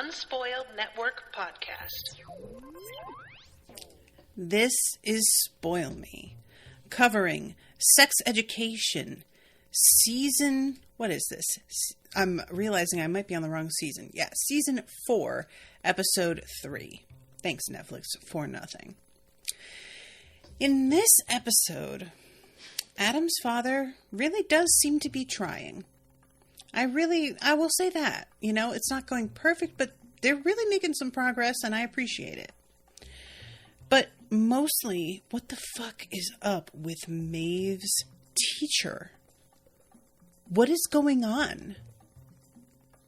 Unspoiled Network podcast. This is Spoil Me, covering sex education, season, what is this? I'm realizing I might be on the wrong season. Yeah, season 4, episode 3. Thanks, Netflix, for nothing. In this episode, Adam's father really does seem to be trying. I will say that. You know, it's not going perfect, but they're really making some progress, and I appreciate it. But mostly, what the fuck is up with Maeve's teacher? What is going on?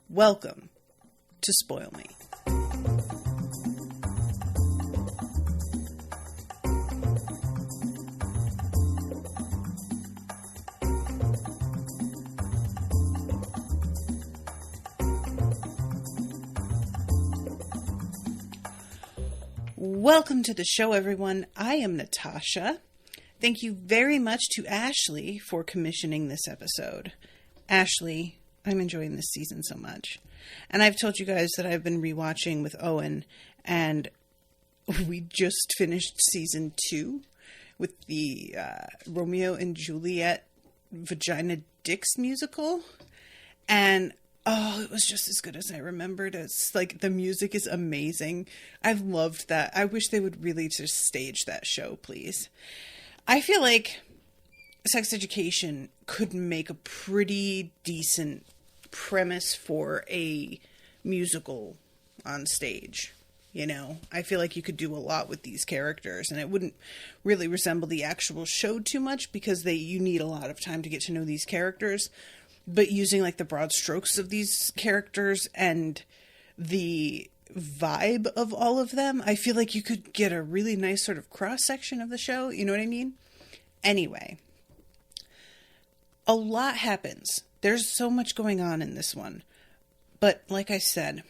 Welcome to Spoil Me. Welcome to the show, everyone. I am Natasha. Thank you very much to Ashleigh for commissioning this episode. Ashleigh, I'm enjoying this season so much. And I've told you guys that I've been rewatching with Owen, and we just finished season 2 with the Romeo and Juliet Vagina Dicks musical. And oh, it was just as good as I remembered. It's like, the music is amazing. I've loved that. I wish they would really just stage that show, please. I feel like sex education could make a pretty decent premise for a musical on stage. You know, I feel like you could do a lot with these characters, and it wouldn't really resemble the actual show too much because you need a lot of time to get to know these characters. But using like the broad strokes of these characters and the vibe of all of them, I feel like you could get a really nice sort of cross section of the show. You know what I mean? Anyway, a lot happens. There's so much going on in this one. But like I said,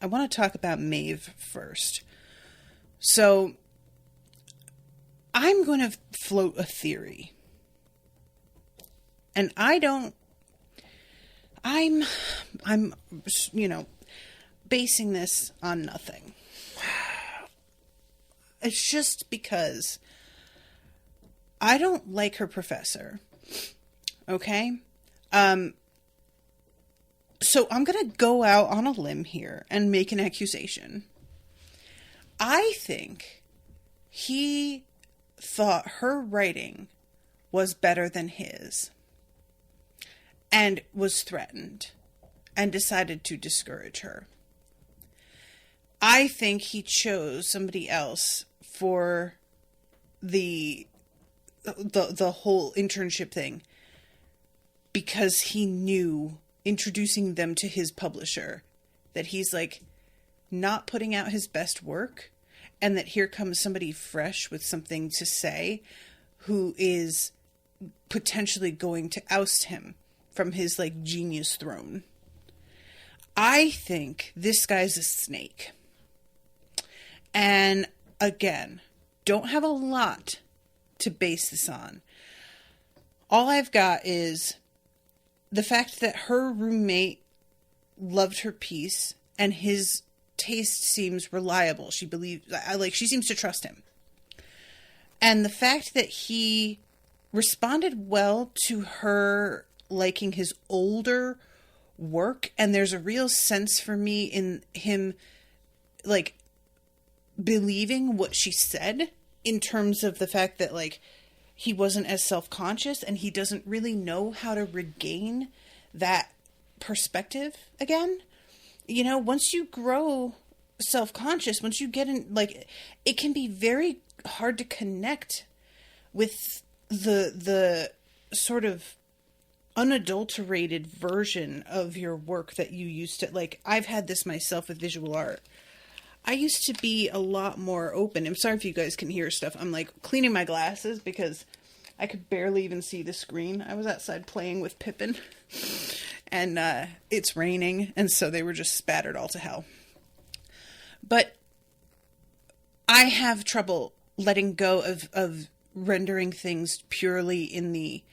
I want to talk about Maeve first. So I'm going to float a theory. And I'm, you know, basing this on nothing. It's just because I don't like her professor. Okay? So I'm going to go out on a limb here and make an accusation. I think he thought her writing was better than his, and was threatened, and decided to discourage her. I think he chose somebody else for the whole internship thing because he knew, introducing them to his publisher, that he's like not putting out his best work, and that here comes somebody fresh with something to say who is potentially going to oust him from his like genius throne. I think this guy's a snake. And again, don't have a lot to base this on. All I've got is the fact that her roommate loved her piece and his taste seems reliable. She seems to trust him. And the fact that he responded well to her liking his older work, and there's a real sense for me in him like believing what she said in terms of the fact that like he wasn't as self-conscious and he doesn't really know how to regain that perspective again. You know, once you grow self-conscious, once you get in, like, it can be very hard to connect with the sort of unadulterated version of your work that you used to, like, I've had this myself with visual art. I used to be a lot more open. I'm sorry if you guys can hear stuff. I'm like cleaning my glasses because I could barely even see the screen. I was outside playing with Pippin and it's raining, and so they were just spattered all to hell. But I have trouble letting go of rendering things purely in the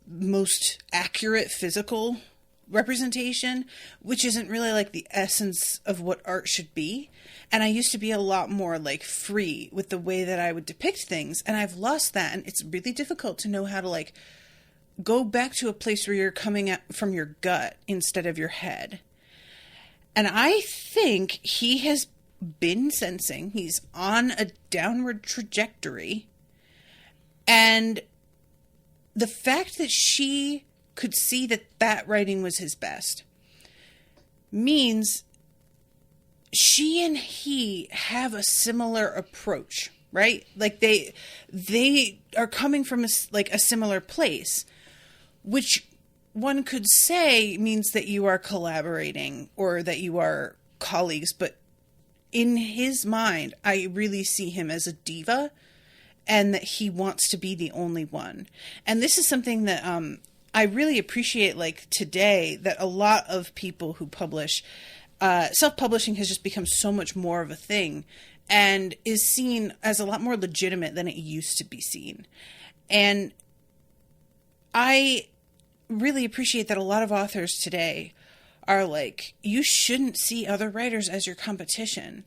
most accurate physical representation, which isn't really like the essence of what art should be. And I used to be a lot more like free with the way that I would depict things. And I've lost that. And it's really difficult to know how to like go back to a place where you're coming at from your gut instead of your head. And I think he has been sensing he's on a downward trajectory. And the fact that she could see that that writing was his best means she and he have a similar approach, right? Like they are coming from a similar place, which one could say means that you are collaborating or that you are colleagues. But in his mind, I really see him as a diva and that he wants to be the only one. And this is something that I really appreciate, like today, that a lot of people who publish, self-publishing has just become so much more of a thing and is seen as a lot more legitimate than it used to be seen. And I really appreciate that a lot of authors today are like, you shouldn't see other writers as your competition.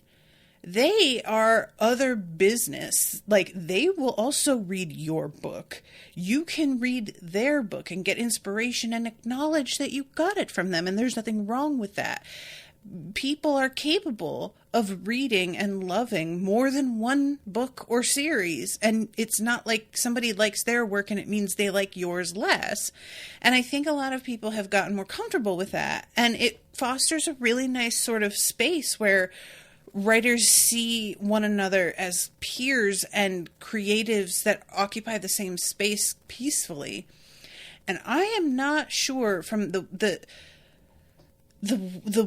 They are other business. Like, they will also read your book. You can read their book and get inspiration and acknowledge that you got it from them. And there's nothing wrong with that. People are capable of reading and loving more than one book or series. And it's not like somebody likes their work and it means they like yours less. And I think a lot of people have gotten more comfortable with that. And it fosters a really nice sort of space where writers see one another as peers and creatives that occupy the same space peacefully. And I am not sure from the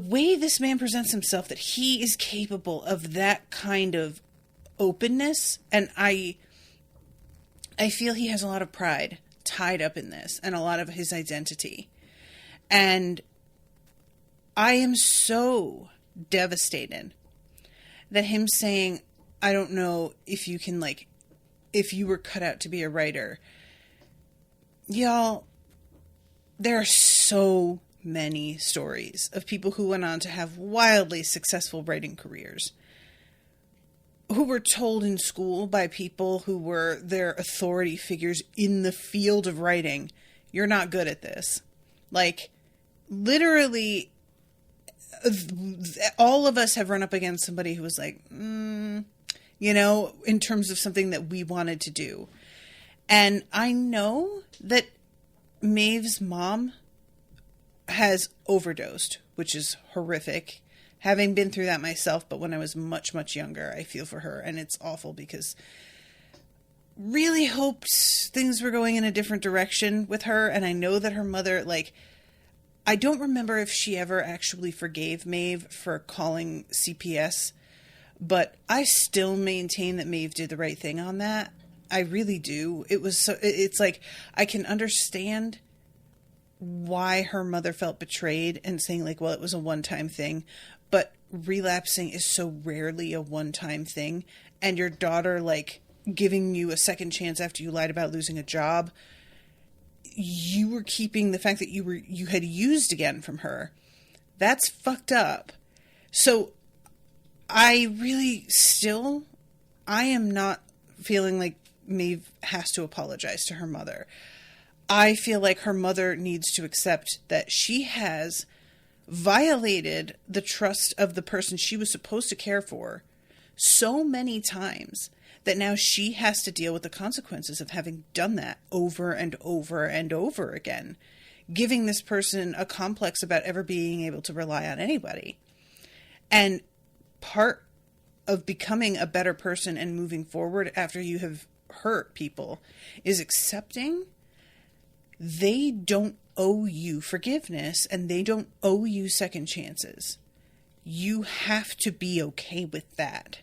way this man presents himself that he is capable of that kind of openness. And I feel he has a lot of pride tied up in this and a lot of his identity. And I am so devastated that him saying, I don't know if you can, like, if you were cut out to be a writer. Y'all, there are so many stories of people who went on to have wildly successful writing careers, who were told in school by people who were their authority figures in the field of writing, you're not good at this. Like, literally, all of us have run up against somebody who was like, you know, in terms of something that we wanted to do. And I know that Maeve's mom has overdosed, which is horrific. Having been through that myself, but when I was much, much younger, I feel for her. And it's awful because really hoped things were going in a different direction with her. And I know that her mother, like, I don't remember if she ever actually forgave Maeve for calling CPS, but I still maintain that Maeve did the right thing on that. I really do. It's like, I can understand why her mother felt betrayed and saying like, well, it was a one-time thing, but relapsing is so rarely a one-time thing. And your daughter, like, giving you a second chance after you lied about losing a job, you were keeping the fact that you had used again from her. That's fucked up. So I am not feeling like Maeve has to apologize to her mother. I feel like her mother needs to accept that she has violated the trust of the person she was supposed to care for so many times that now she has to deal with the consequences of having done that over and over and over again, giving this person a complex about ever being able to rely on anybody. And part of becoming a better person and moving forward after you have hurt people is accepting they don't owe you forgiveness and they don't owe you second chances. You have to be okay with that.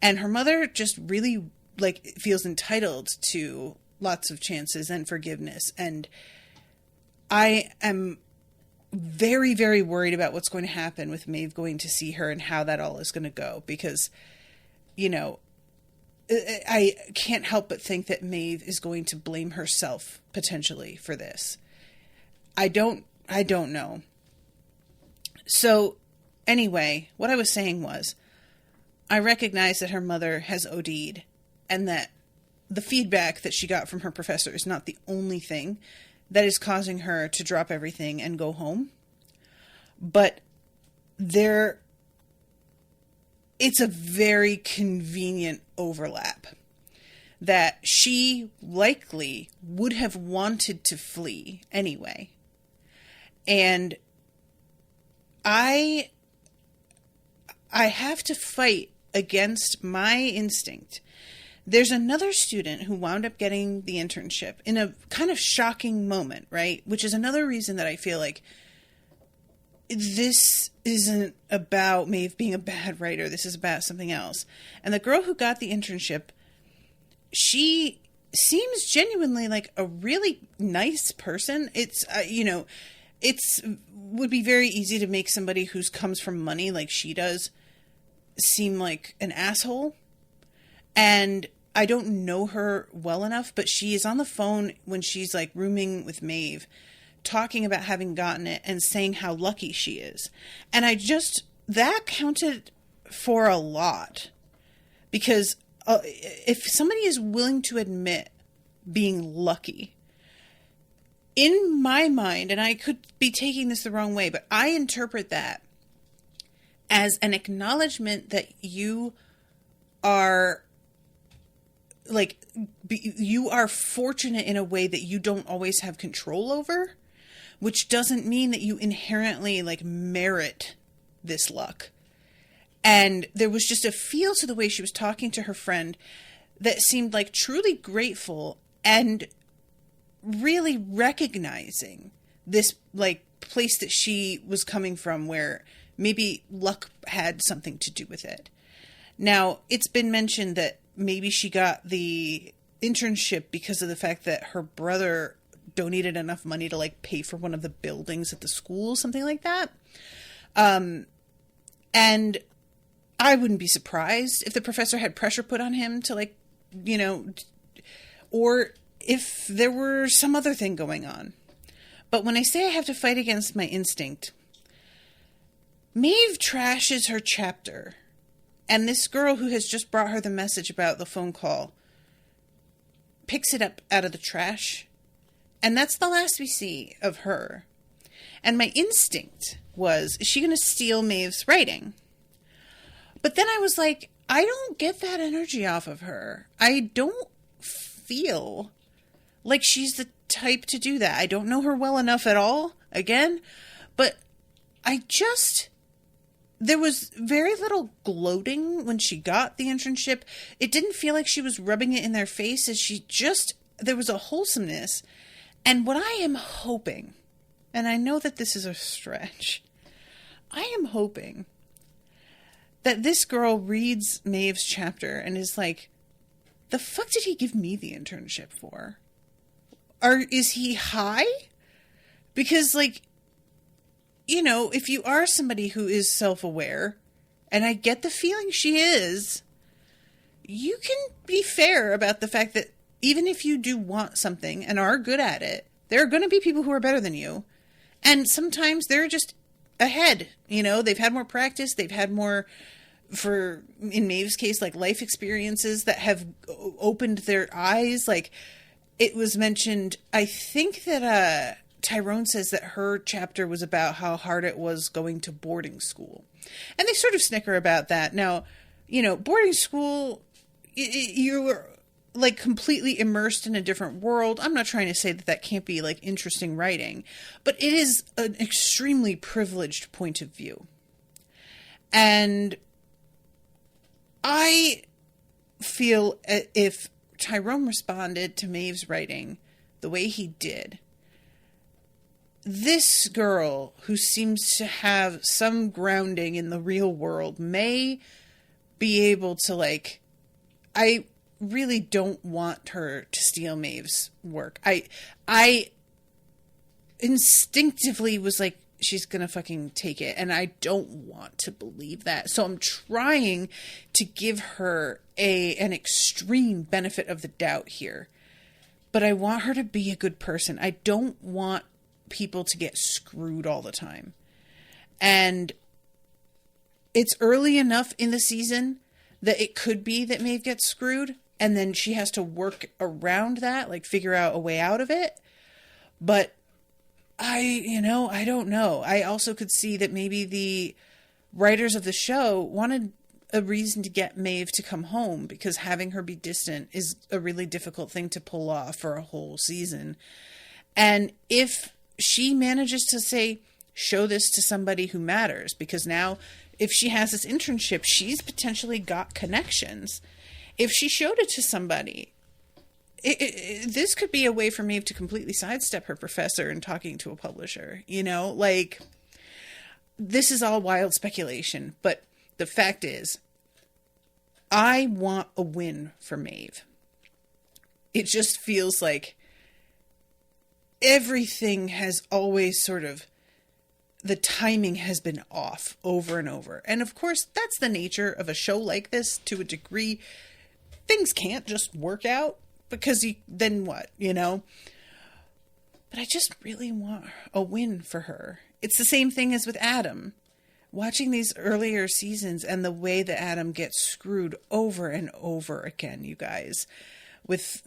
And her mother just really, like, feels entitled to lots of chances and forgiveness. And I am very, very worried about what's going to happen with Maeve going to see her and how that all is going to go. Because, you know, I can't help but think that Maeve is going to blame herself potentially for this. I don't I don't know. So anyway, what I was saying was, I recognize that her mother has OD'd and that the feedback that she got from her professor is not the only thing that is causing her to drop everything and go home. But it's a very convenient overlap that she likely would have wanted to flee anyway. And I have to fight against my instinct. There's another student who wound up getting the internship in a kind of shocking moment, right? Which is another reason that I feel like this isn't about Maeve being a bad writer. This is about something else. And the girl who got the internship, she seems genuinely like a really nice person. It's, would be very easy to make somebody who comes from money like she does seem like an asshole. And I don't know her well enough, but she is on the phone when she's like rooming with Maeve, talking about having gotten it and saying how lucky she is. And that counted for a lot, because if somebody is willing to admit being lucky, in my mind, and I could be taking this the wrong way, but I interpret that as an acknowledgement that you are you are fortunate in a way that you don't always have control over, which doesn't mean that you inherently merit this luck. And there was just a feel to the way she was talking to her friend that seemed like truly grateful and really recognizing this place that she was coming from, where maybe luck had something to do with it. Now, it's been mentioned that maybe she got the internship because of the fact that her brother donated enough money to pay for one of the buildings at the school, something like that. And I wouldn't be surprised if the professor had pressure put on him to or if there were some other thing going on. But when I say I have to fight against my instinct, Maeve trashes her chapter. And this girl who has just brought her the message about the phone call picks it up out of the trash. And that's the last we see of her. And my instinct was, is she going to steal Maeve's writing? But then I was like, I don't get that energy off of her. I don't feel like she's the type to do that. I don't know her well enough at all, again. But there was very little gloating when she got the internship. It didn't feel like she was rubbing it in their face. There was a wholesomeness. And what I am hoping, and I know that this is a stretch, I am hoping that this girl reads Maeve's chapter and is like, the fuck did he give me the internship for? Or is he high? Because if you are somebody who is self-aware, and I get the feeling she is, you can be fair about the fact that even if you do want something and are good at it, there are going to be people who are better than you. And sometimes they're just ahead. They've had more practice. They've had more, in Maeve's case, life experiences that have opened their eyes. It was mentioned, I think that, Tyrone says that her chapter was about how hard it was going to boarding school. And they sort of snicker about that. Now, boarding school, you're completely immersed in a different world. I'm not trying to say that can't be interesting writing, but it is an extremely privileged point of view. And I feel if Tyrone responded to Maeve's writing the way he did, this girl, who seems to have some grounding in the real world, may be able to, I really don't want her to steal Maeve's work. I instinctively was like, she's gonna fucking take it, and I don't want to believe that. So I'm trying to give her an extreme benefit of the doubt here. But I want her to be a good person. I don't want people to get screwed all the time. And it's early enough in the season that it could be that Maeve gets screwed, and then she has to work around that, like figure out a way out of it. But I don't know. I also could see that maybe the writers of the show wanted a reason to get Maeve to come home, because having her be distant is a really difficult thing to pull off for a whole season. And if she manages to show this to somebody who matters, because now if she has this internship, she's potentially got connections. If she showed it to somebody, this could be a way for Maeve to completely sidestep her professor and talking to a publisher. This is all wild speculation, but the fact is, I want a win for Maeve. It just feels like everything has always the timing has been off over and over. And of course, that's the nature of a show like this to a degree. Things can't just work out, because then what, But I just really want a win for her. It's the same thing as with Adam. Watching these earlier seasons and the way that Adam gets screwed over and over again, you guys, with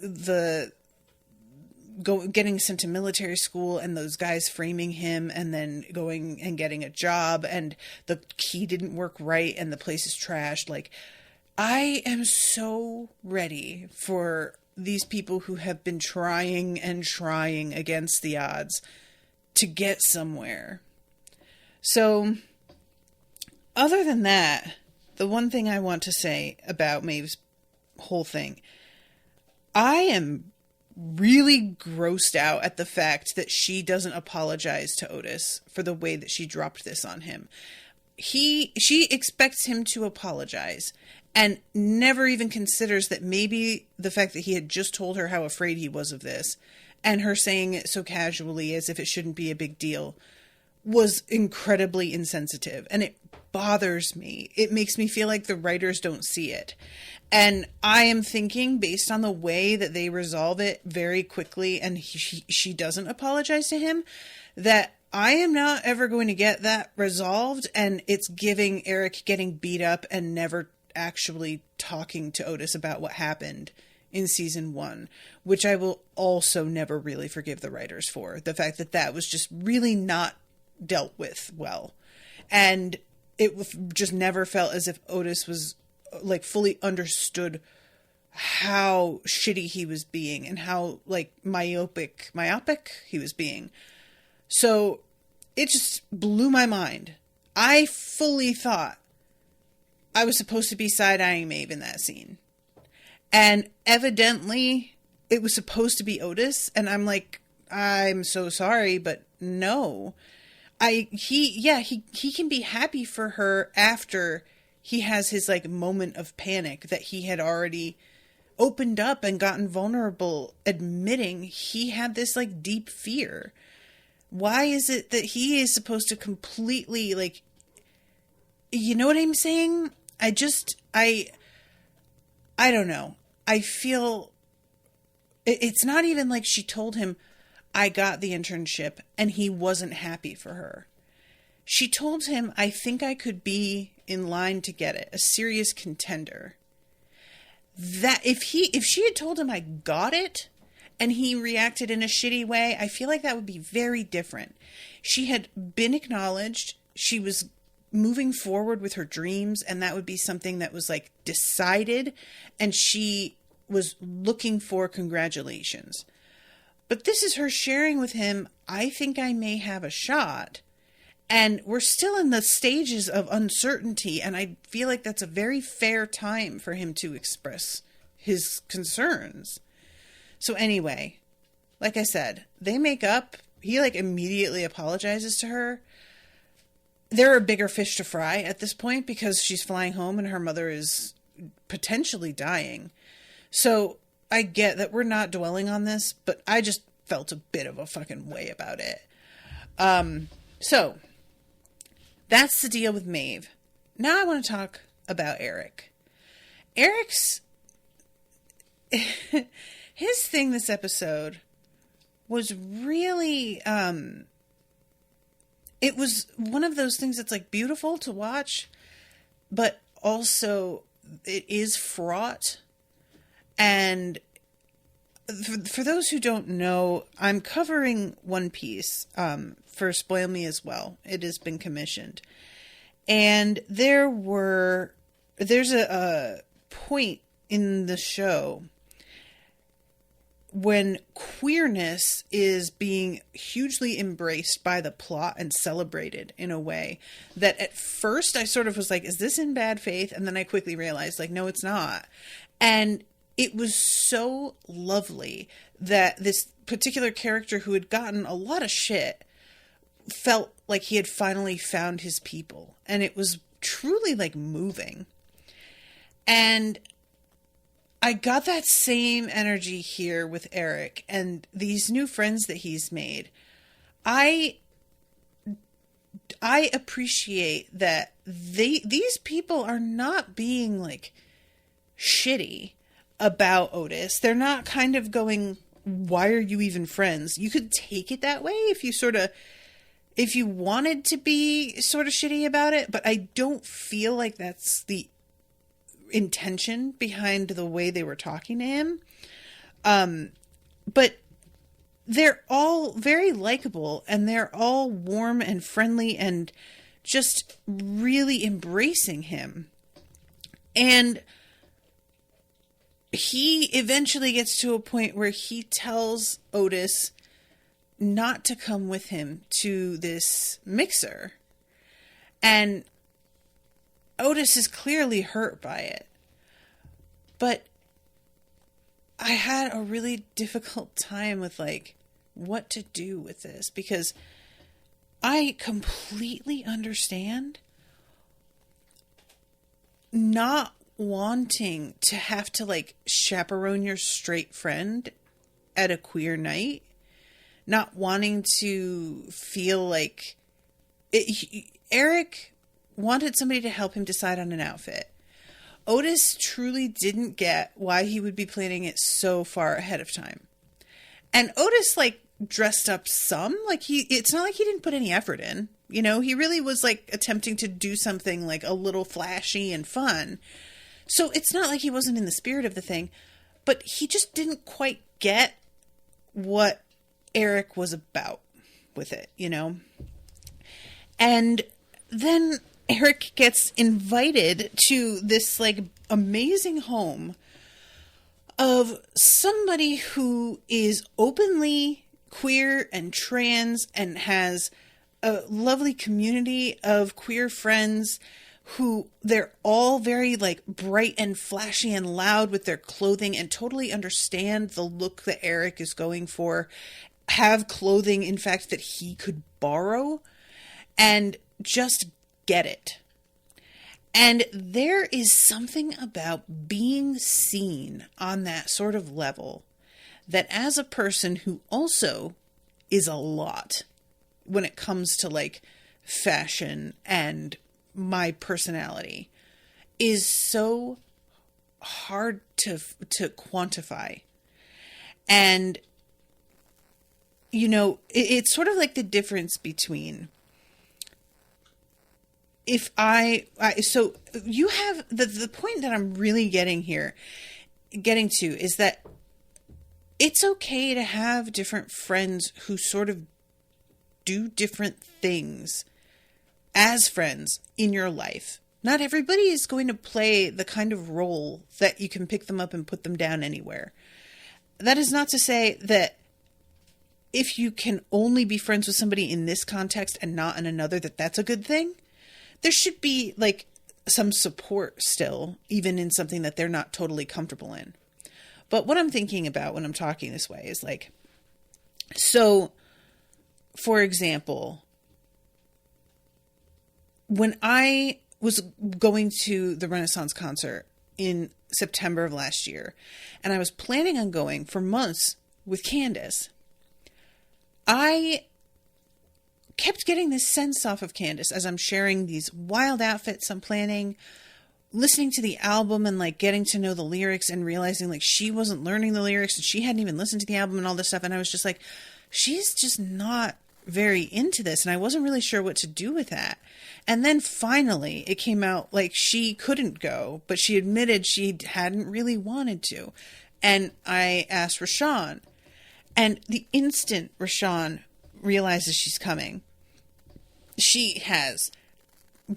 getting sent to military school and those guys framing him, and then going and getting a job, and the key didn't work right and the place is trashed. I am so ready for these people who have been trying and trying against the odds to get somewhere. So, other than that, the one thing I want to say about Maeve's whole thing, I am really grossed out at the fact that she doesn't apologize to Otis for the way that she dropped this on him. She expects him to apologize, and never even considers that maybe the fact that he had just told her how afraid he was of this, and her saying it so casually as if it shouldn't be a big deal, was incredibly insensitive. And it bothers me. It makes me feel like the writers don't see it. And I am thinking, based on the way that they resolve it very quickly, and she doesn't apologize to him, that I am not ever going to get that resolved, and it's giving Eric getting beat up and never actually talking to Otis about what happened in season 1, which I will also never really forgive the writers for. The fact that was just really not dealt with well. And it just never felt as if Otis was fully understood how shitty he was being and how myopic he was being. So it just blew my mind. I fully thought I was supposed to be side-eyeing Maeve in that scene. And evidently it was supposed to be Otis. And I'm like, I'm so sorry, but no. He can be happy for her after he has his moment of panic that he had already opened up and gotten vulnerable, admitting he had this deep fear. Why is it that he is supposed to completely you know what I'm saying? I don't know. I feel it's not even like she told him, I got the internship, and he wasn't happy for her. She told him, I think I could be in line to get it, a serious contender. That if she had told him I got it, and he reacted in a shitty way, I feel like that would be very different. She had been acknowledged. She was moving forward with her dreams, and that would be something that was decided, and she was looking for congratulations. But this is her sharing with him, I think I may have a shot. And we're still in the stages of uncertainty, and I feel like that's a very fair time for him to express his concerns. So anyway, like I said, they make up. He immediately apologizes to her. There are bigger fish to fry at this point, because she's flying home and her mother is potentially dying. So I get that we're not dwelling on this, but I just felt a bit of a fucking way about it. So that's the deal with Maeve. Now I want to talk about Eric. Eric's his thing this episode was really, it was one of those things that's like beautiful to watch, but also it is fraught. And for those who don't know, I'm covering One Piece for Spoil Me as well. It has been commissioned. And there's a point in the show when queerness is being hugely embraced by the plot and celebrated in a way that at first I sort of was like, is this in bad faith? And then I quickly realized, like, no, it's not. And it was so lovely that this particular character who had gotten a lot of shit felt like he had finally found his people. And it was truly, like, moving. And I got that same energy here with Eric and these new friends that he's made. I appreciate that these people are not being, like, shitty about Otis. They're not kind of going, why are you even friends? You could take it that way if you wanted to be sort of shitty about it, but I don't feel like that's the intention behind the way they were talking to him. But they're all very likable and they're all warm and friendly and just really embracing him. And he eventually gets to a point where he tells Otis not to come with him to this mixer. And Otis is clearly hurt by it. But I had a really difficult time with, like, what to do with this. Because I completely understand not wanting to have to, like, chaperone your straight friend at a queer night. Not wanting to feel like Eric wanted somebody to help him decide on an outfit. Otis truly didn't get why he would be planning it so far ahead of time. And Otis, like, dressed up some. Like, it's not like he didn't put any effort in. You know, he really was, like, attempting to do something, like, a little flashy and fun. So it's not like he wasn't in the spirit of the thing. But he just didn't quite get what Eric was about with it, you know? And then Eric gets invited to this, like, amazing home of somebody who is openly queer and trans and has a lovely community of queer friends who they're all very, like, bright and flashy and loud with their clothing and totally understand the look that Eric is going for, have clothing, in fact, that he could borrow, and just get it. And there is something about being seen on that sort of level that, as a person who also is a lot when it comes to, like, fashion and my personality, is so hard to quantify. And, you know, it's sort of like the difference between so you have the point that I'm really getting to is that it's okay to have different friends who sort of do different things as friends in your life. Not everybody is going to play the kind of role that you can pick them up and put them down anywhere. That is not to say that if you can only be friends with somebody in this context and not in another, that's a good thing. There should be, like, some support still, even in something that they're not totally comfortable in. But what I'm thinking about when I'm talking this way is, like, so, for example, when I was going to the Renaissance concert in September of last year, and I was planning on going for months with Candace, I kept getting this sense off of Candace as I'm sharing these wild outfits I'm planning, listening to the album and, like, getting to know the lyrics and realizing, like, she wasn't learning the lyrics and she hadn't even listened to the album and all this stuff. And I was just like, she's just not very into this. And I wasn't really sure what to do with that. And then finally it came out like she couldn't go, but she admitted she hadn't really wanted to. And I asked Rashawn, and the instant Rashawn realizes she's coming, she has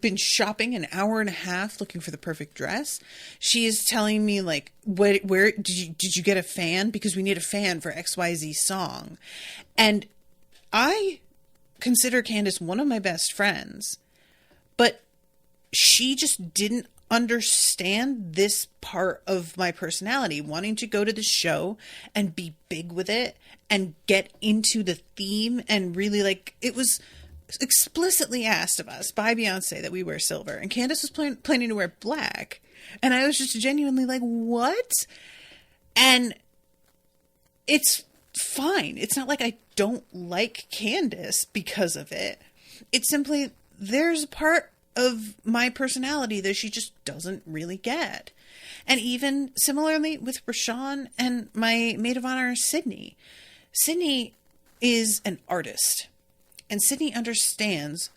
been shopping an hour and a half looking for the perfect dress. She is telling me like, where did you get a fan? Because we need a fan for XYZ song. And I consider Candace one of my best friends, but she just didn't understand this part of my personality, wanting to go to the show and be big with it and get into the theme. And really, like, it was explicitly asked of us by Beyonce that we wear silver, and Candace was planning to wear black, and I was just genuinely like, what? And it's fine. It's not like I don't like Candace because of it. It's simply there's a part of my personality that she just doesn't really get. And even similarly with Rashawn and my maid of honor, Sydney. Sydney is an artist, and Sydney understands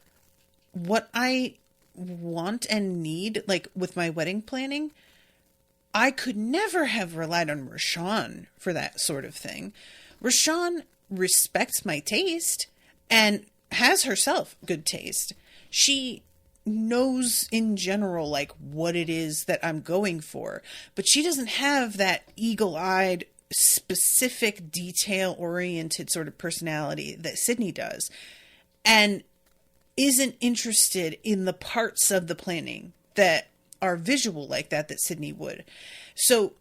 what I want and need, like with my wedding planning. I could never have relied on Rashawn for that sort of thing. Rashawn respects my taste and has herself good taste. She knows in general like what it is that I'm going for, but she doesn't have that eagle-eyed, specific, detail-oriented sort of personality that Sydney does, and isn't interested in the parts of the planning that are visual like that Sydney would. So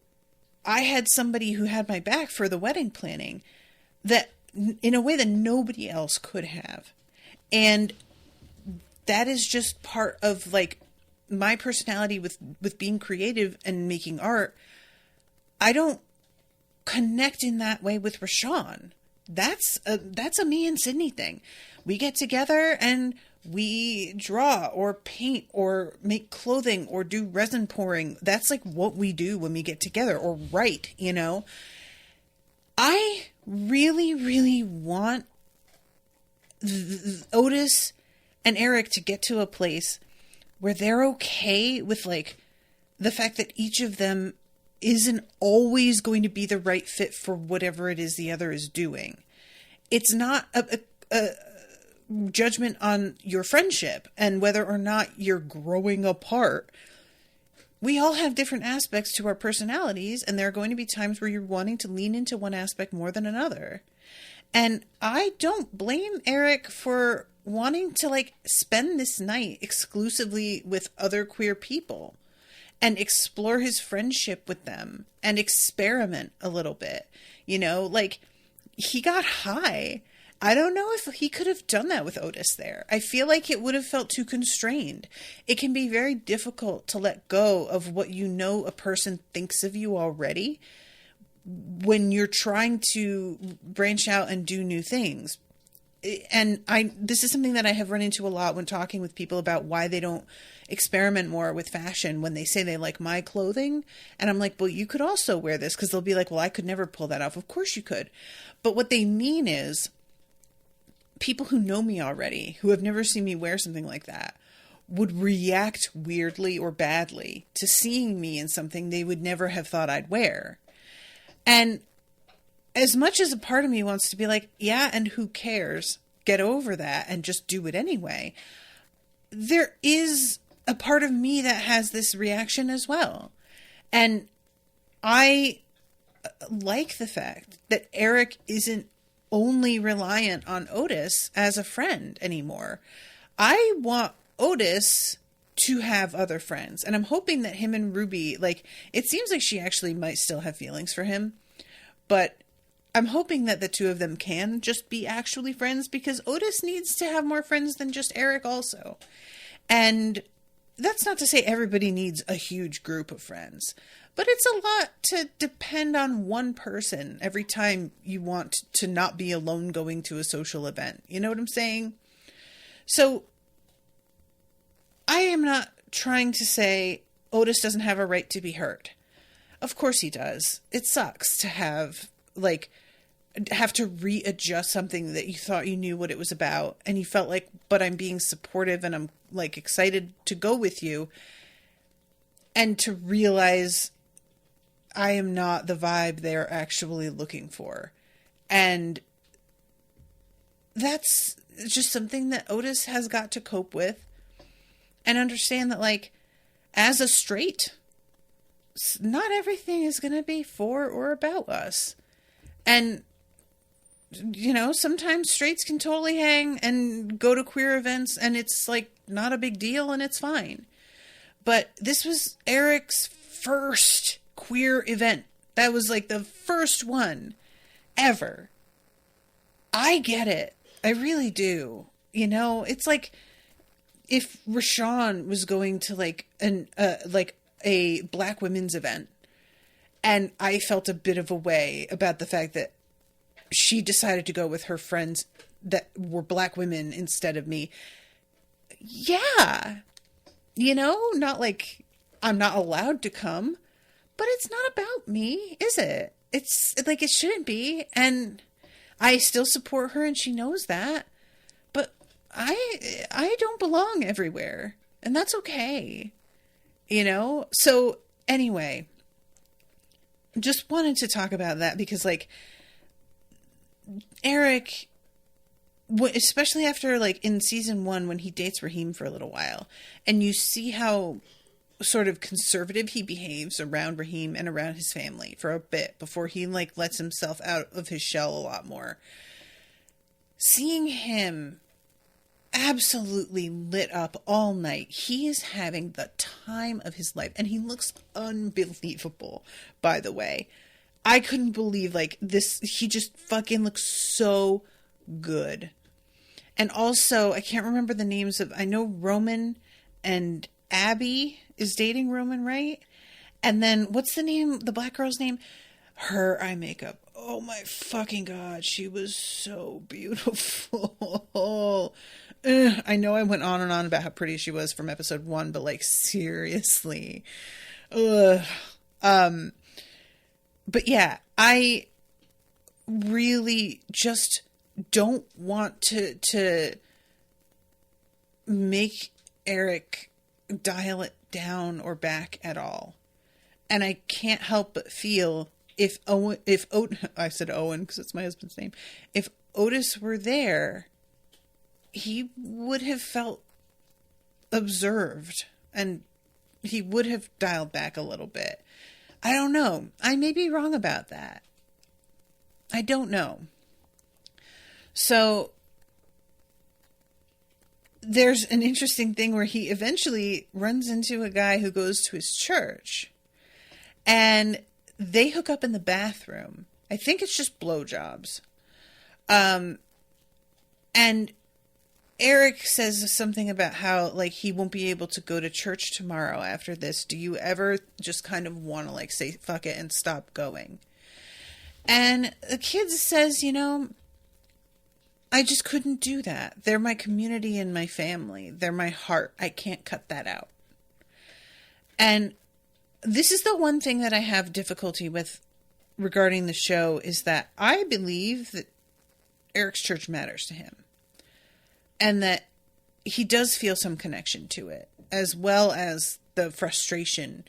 I had somebody who had my back for the wedding planning that in a way that nobody else could have. And that is just part of like my personality with being creative and making art. I don't connect in that way with Rashawn. That's a me and Sydney thing. We get together and we draw or paint or make clothing or do resin pouring. That's like what we do when we get together, or write, you know. I really, really want Otis and Eric to get to a place where they're okay with like the fact that each of them isn't always going to be the right fit for whatever it is the other is doing. It's not a judgment on your friendship and whether or not you're growing apart. We all have different aspects to our personalities, and there are going to be times where you're wanting to lean into one aspect more than another. And I don't blame Eric for wanting to like spend this night exclusively with other queer people and explore his friendship with them and experiment a little bit. You know, like he got high. I don't know if he could have done that with Otis there. I feel like it would have felt too constrained. It can be very difficult to let go of what you know a person thinks of you already when you're trying to branch out and do new things. And this is something that I have run into a lot when talking with people about why they don't experiment more with fashion when they say they like my clothing. And I'm like, well, you could also wear this, because they'll be like, well, I could never pull that off. Of course you could. But what they mean is people who know me already, who have never seen me wear something like that, would react weirdly or badly to seeing me in something they would never have thought I'd wear. And as much as a part of me wants to be like, yeah, and who cares? Get over that and just do it anyway. There is a part of me that has this reaction as well. And I like the fact that Eric isn't only reliant on Otis as a friend anymore. I want Otis to have other friends. And I'm hoping that him and Ruby, like, it seems like she actually might still have feelings for him. But I'm hoping that the two of them can just be actually friends, because Otis needs to have more friends than just Eric also. And that's not to say everybody needs a huge group of friends, but it's a lot to depend on one person every time you want to not be alone going to a social event. You know what I'm saying? So I am not trying to say Otis doesn't have a right to be hurt. Of course he does. It sucks to have, like, have to readjust something that you thought you knew what it was about, and you felt like, but I'm being supportive and I'm like excited to go with you, and to realize I am not the vibe they're actually looking for. And that's just something that Otis has got to cope with and understand that, like, as a straight, not everything is going to be for or about us. And, you know, sometimes straights can totally hang and go to queer events and it's like not a big deal and it's fine. But this was Eric's first queer event. That was like the first one ever. I get it. I really do. You know, it's like if Rashawn was going to like a Black women's event, and I felt a bit of a way about the fact that she decided to go with her friends that were Black women instead of me. Yeah. You know, not like I'm not allowed to come, but it's not about me, is it? It's like, it shouldn't be. And I still support her and she knows that, but I don't belong everywhere, and that's okay. You know? So anyway, just wanted to talk about that because, like, Eric, especially after, like, in season 1 when he dates Raheem for a little while, and you see how sort of conservative he behaves around Raheem and around his family for a bit before he, like, lets himself out of his shell a lot more. Seeing him absolutely lit up all night. He is having the time of his life, and he looks unbelievable, by the way. I couldn't believe, like, this. He just fucking looks so good. And also, I can't remember the names of, I know Roman and Abby is dating Roman, right? And then, what's the name, the Black girl's name? Her eye makeup. Oh my fucking God. She was so beautiful. I know I went on and on about how pretty she was from episode 1, but, like, seriously. Ugh. But yeah, I really just don't want to make Eric dial it down or back at all. And I can't help but feel I said Owen because it's my husband's name. If Otis were there, he would have felt observed and he would have dialed back a little bit. I don't know. I may be wrong about that. I don't know. So there's an interesting thing where he eventually runs into a guy who goes to his church, and they hook up in the bathroom. I think it's just blowjobs. And Eric says something about how, like, he won't be able to go to church tomorrow after this. Do you ever just kind of want to, like, say fuck it and stop going? And the kid says, you know, I just couldn't do that. They're my community and my family. They're my heart. I can't cut that out. And this is the one thing that I have difficulty with regarding the show, is that I believe that Eric's church matters to him. And that he does feel some connection to it, as well as the frustration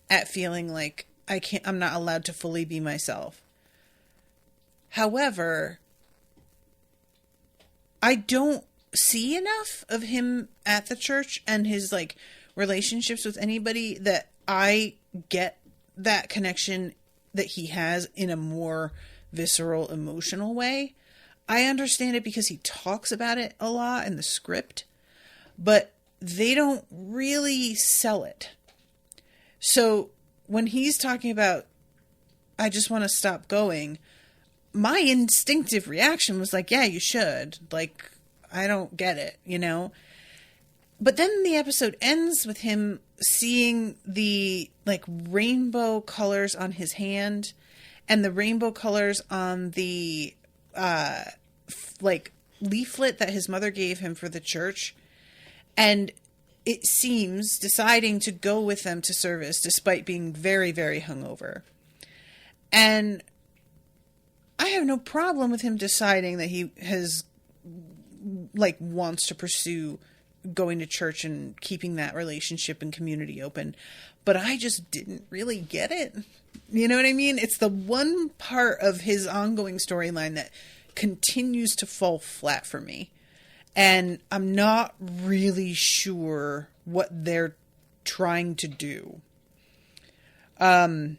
at feeling like I'm not allowed to fully be myself. However, I don't see enough of him at the church and his, like, relationships with anybody that I get that connection that he has in a more visceral, emotional way. I understand it because he talks about it a lot in the script, but they don't really sell it. So when he's talking about, I just want to stop going, my instinctive reaction was like, yeah, you should. Like, I don't get it, you know? But then the episode ends with him seeing the, like, rainbow colors on his hand and the rainbow colors on the, like, leaflet that his mother gave him for the church. And it seems deciding to go with them to service despite being very, very hungover. And I have no problem with him deciding that he has, like, wants to pursue going to church and keeping that relationship and community open. But I just didn't really get it. You know what I mean? It's the one part of his ongoing storyline that continues to fall flat for me. And I'm not really sure what they're trying to do. I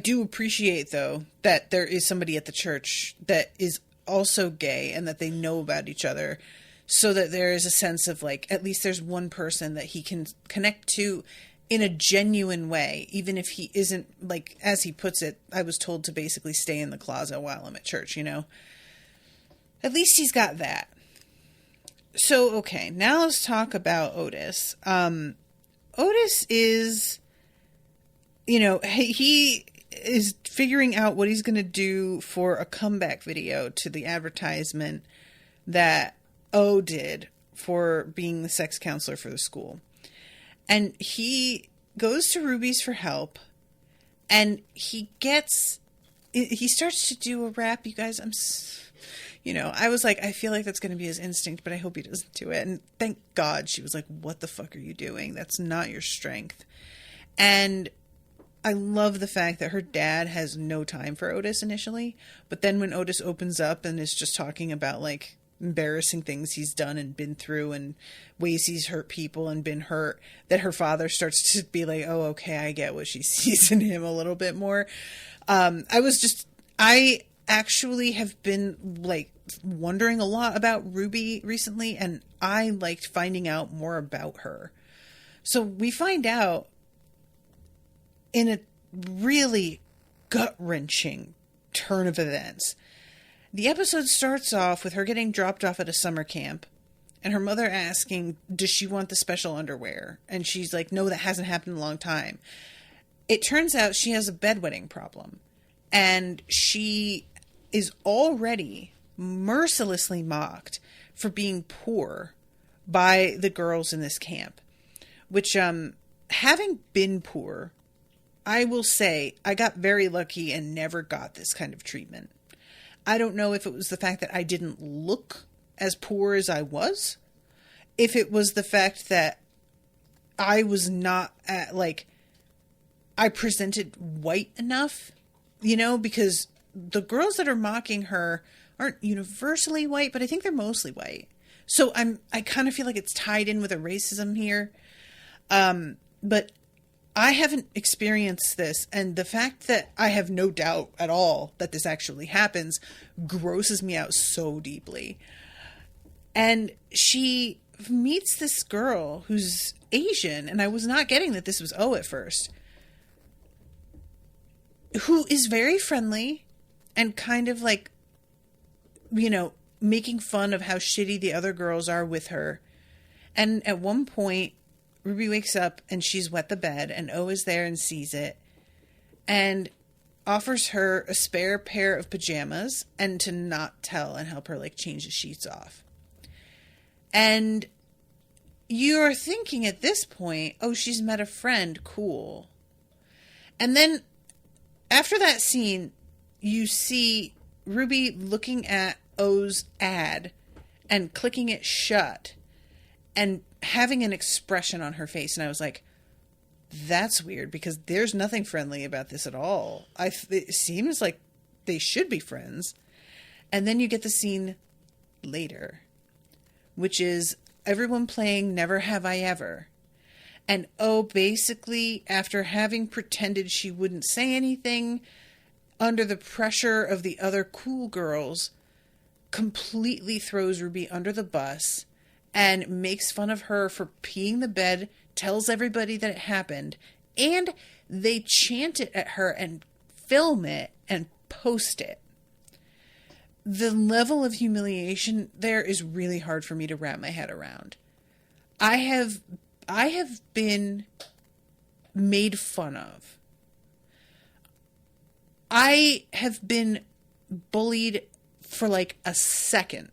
do appreciate, though, that there is somebody at the church that is also gay and that they know about each other, so that there is a sense of, like, at least there's one person that he can connect to in a genuine way, even if he isn't, like, as he puts it, I was told to basically stay in the closet while I'm at church, you know? At least he's got that. So, okay, now let's talk about Otis. Otis is, you know, he is figuring out what he's going to do for a comeback video to the advertisement that O did for being the sex counselor for the school. And he goes to Ruby's for help, and he starts to do a rap. You guys, I was like, I feel like that's going to be his instinct, but I hope he doesn't do it. And thank God she was like, what the fuck are you doing? That's not your strength. And I love the fact that her dad has no time for Otis initially, but then when Otis opens up and is just talking about, like, embarrassing things he's done and been through and ways he's hurt people and been hurt, that her father starts to be like, oh, okay, I get what she sees in him a little bit more. I actually have been, like, wondering a lot about Ruby recently, and I liked finding out more about her. So we find out in a really gut-wrenching turn of events. The episode starts off with her getting dropped off at a summer camp and her mother asking, does she want the special underwear? And she's like, no, that hasn't happened in a long time. It turns out she has a bedwetting problem, and she is already mercilessly mocked for being poor by the girls in this camp, which, having been poor, I will say I got very lucky and never got this kind of treatment. I don't know if it was the fact that I didn't look as poor as I was, if it was the fact that I was not I presented white enough, because the girls that are mocking her aren't universally white, but I think they're mostly white. So I kind of feel like it's tied in with a racism here. But I haven't experienced this, and the fact that I have no doubt at all that this actually happens grosses me out so deeply. And she meets this girl who's Asian, and I was not getting that this was O at first, who is very friendly and kind of like, making fun of how shitty the other girls are with her. And at one point, Ruby wakes up and she's wet the bed, and O is there and sees it and offers her a spare pair of pajamas and to not tell and help her, like, change the sheets off. And you're thinking at this point, oh, she's met a friend. Cool. And then after that scene, you see Ruby looking at O's ad and clicking it shut and having an expression on her face. And I was like, that's weird, because there's nothing friendly about this at all. It seems like they should be friends. And then you get the scene later, which is everyone playing Never Have I Ever. And O basically, after having pretended she wouldn't say anything under the pressure of the other cool girls, completely throws Ruby under the bus and makes fun of her for peeing the bed, tells everybody that it happened, and they chant it at her and film it and post it. The level of humiliation there is really hard for me to wrap my head around. I have been made fun of. I have been bullied for like a second.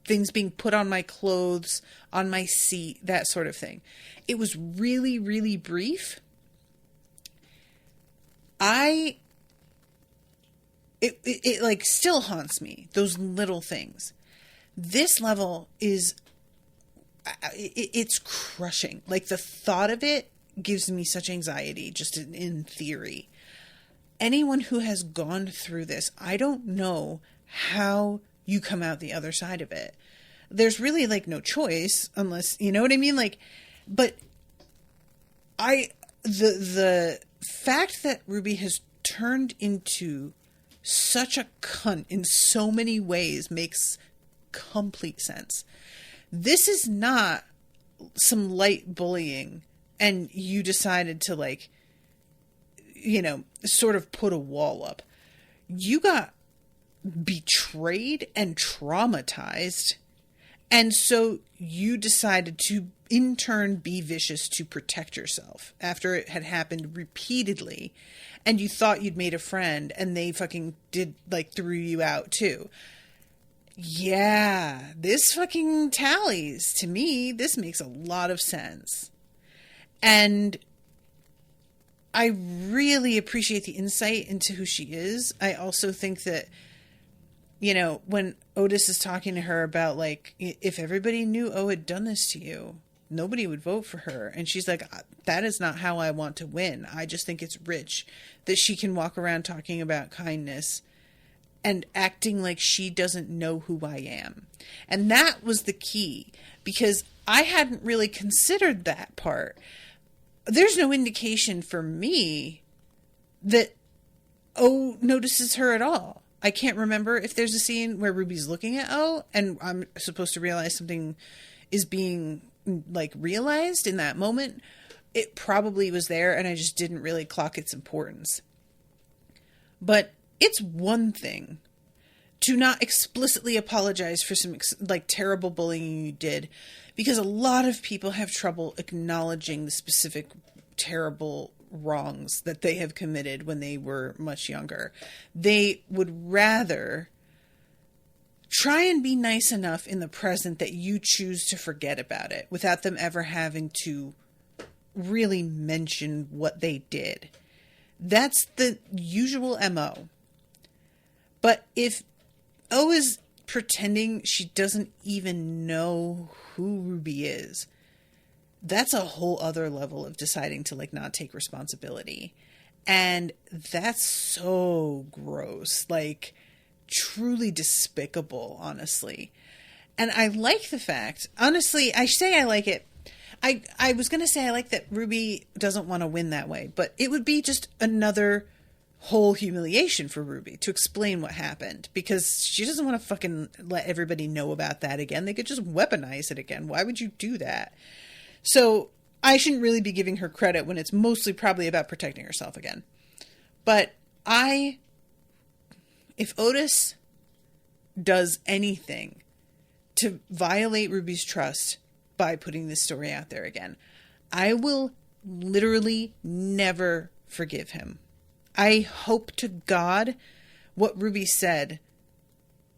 Things being put on my clothes, on my seat, that sort of thing. It was really, really brief. I it like still haunts me, those little things. This level is, it's crushing. Like, the thought of it gives me such anxiety, just in theory. Anyone who has gone through this, I don't know how you come out the other side of it. There's really, like, no choice unless, you know what I mean? Like, but the fact that Ruby has turned into such a cunt in so many ways makes complete sense. This is not some light bullying and you decided to, like, you know, sort of put a wall up. You got betrayed and traumatized, and so you decided to in turn be vicious to protect yourself after it had happened repeatedly, and you thought you'd made a friend and they fucking did, like, threw you out too. Yeah, this fucking tallies. To me, this makes a lot of sense. And I really appreciate the insight into who she is. I also think that, you know, when Otis is talking to her about, like, if everybody knew O had done this to you, nobody would vote for her. And she's like, that is not how I want to win. I just think it's rich that she can walk around talking about kindness and acting like she doesn't know who I am. And that was the key, because I hadn't really considered that part. There's no indication for me that O notices her at all. I can't remember if there's a scene where Ruby's looking at O and I'm supposed to realize something is being, like, realized in that moment. It probably was there and I just didn't really clock its importance. But it's one thing to not explicitly apologize for some, like, terrible bullying you did, because a lot of people have trouble acknowledging the specific terrible wrongs that they have committed when they were much younger. They would rather try and be nice enough in the present that you choose to forget about it without them ever having to really mention what they did. That's the usual MO. But if O is pretending she doesn't even know who Ruby is, that's a whole other level of deciding to, like, not take responsibility. And that's so gross. Like, truly despicable, honestly. And I like the fact, honestly, I say I like it. I was going to say I like that Ruby doesn't want to win that way, but it would be just another whole humiliation for Ruby to explain what happened, because she doesn't want to fucking let everybody know about that again. They could just weaponize it again. Why would you do that? So I shouldn't really be giving her credit when it's mostly probably about protecting herself again. But if Otis does anything to violate Ruby's trust by putting this story out there again, I will literally never forgive him. I hope to God what Ruby said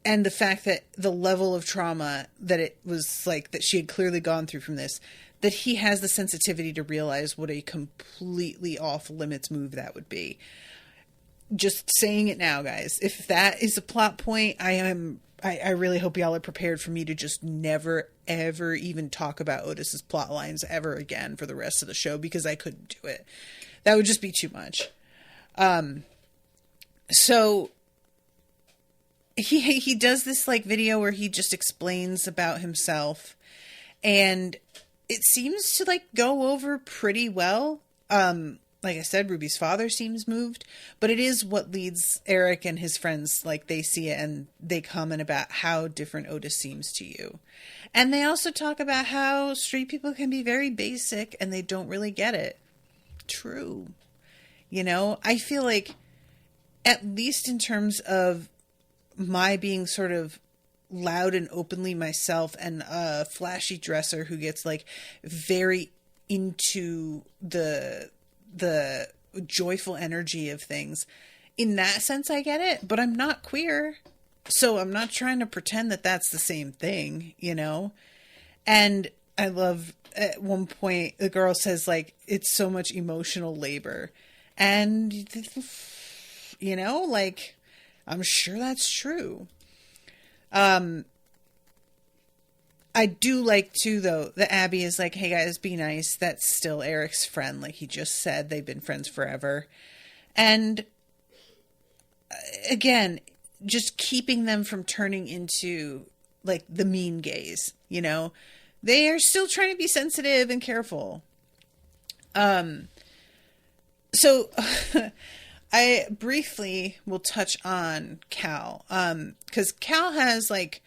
and the fact that the level of trauma that it was, like, that she had clearly gone through from this, that he has the sensitivity to realize what a completely off limits move that would be. Just saying it now, guys. If that is a plot point, I really hope y'all are prepared for me to just never, ever even talk about Otis's plot lines ever again for the rest of the show, because I couldn't do it. That would just be too much. So he does this, like, video where he just explains about himself, and it seems to, like, go over pretty well. Like I said, Ruby's father seems moved, but it is what leads Eric and his friends, like, they see it and they comment about how different Otis seems to you. And they also talk about how straight people can be very basic and they don't really get it. True. You know, I feel like, at least in terms of my being sort of loud and openly myself and a flashy dresser who gets, like, very into the joyful energy of things, in that sense I get it, but I'm not queer, so I'm not trying to pretend that that's the same thing, you know. And I love, at one point the girl says, like, it's so much emotional labor, and, you know, like, I'm sure that's true. I do like, too, though, that Abby is like, hey, guys, be nice. That's still Eric's friend. Like he just said, they've been friends forever. And, again, just keeping them from turning into, like, the mean gays, you know? They are still trying to be sensitive and careful. So, I briefly will touch on Cal. Because Cal has, like,